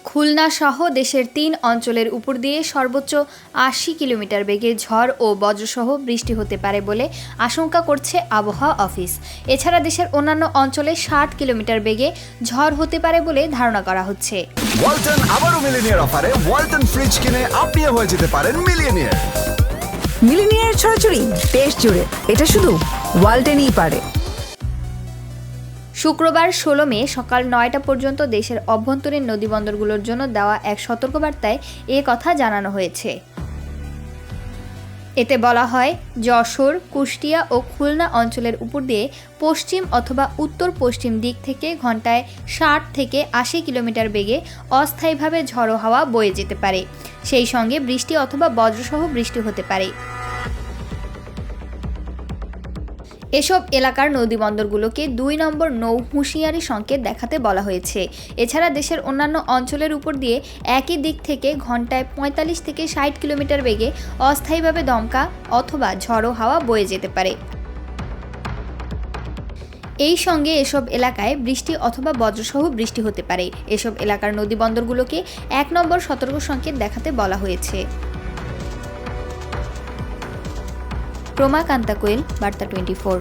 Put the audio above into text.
খুলনা সহ দেশের ৩ অঞ্চলের উপর দিয়ে সর্বোচ্চ ৮০ কিলোমিটার বেগে ঝড় ও বজ্রসহ বৃষ্টি হতে পারে বলে আশঙ্কা করছে আবহাওয়া অফিস। এছাড়া দেশের অন্যান্য অঞ্চলে ৬০ কিলোমিটার বেগে ঝড় হতে পারে বলে ধারণা করা হচ্ছে। ওয়ালটন আবারও মিলিনিয়ার অফারে ওয়ালটন ফ্রিজ কিনে আপনিও হয়ে যেতে পারেন মিলিয়নিয়ার। মিলিনিয়ার ছড়াছড়ি দেশ জুড়ে, এটা শুধু ওয়ালটেনই পারে। শুক্রবার ১৬ মে সকাল ৯টা পর্যন্ত দেশের অভ্যন্তরীণ নদীবন্দরগুলোর জন্য দেওয়া এক সতর্কবার্তায় এ কথা জানানো হয়েছে। এতে বলা হয়, যশোর, কুষ্টিয়া ও খুলনা অঞ্চলের উপর দিয়ে পশ্চিম অথবা উত্তর পশ্চিম দিক থেকে ঘন্টায় ৬০ থেকে ৮০ কিলোমিটার বেগে অস্থায়ীভাবে ঝড়ো হাওয়া বয়ে যেতে পারে। সেই সঙ্গে বৃষ্টি অথবা বজ্রসহ বৃষ্টি হতে পারে। এসব এলাকার নদীবন্দরগুলোকে ২ নম্বর নৌ হুঁশিয়ারি সংকেত দেখাতে বলা হয়েছে। এছাড়া দেশের অন্যান্য অঞ্চলের উপর দিয়ে একই দিক থেকে ঘন্টায় ৪৫ থেকে ৬০ কিলোমিটার বেগে অস্থায়ীভাবে দমকা অথবা ঝড়ো হাওয়া বয়ে যেতে পারে। এই সঙ্গে এসব এলাকায় বৃষ্টি অথবা বজ্রসহ বৃষ্টি হতে পারে। এসব এলাকার নদীবন্দরগুলোকে ১ নম্বর সতর্ক সংকেত দেখাতে বলা হয়েছে। রোমা কান্তা কোয়েল, বার্তা 24।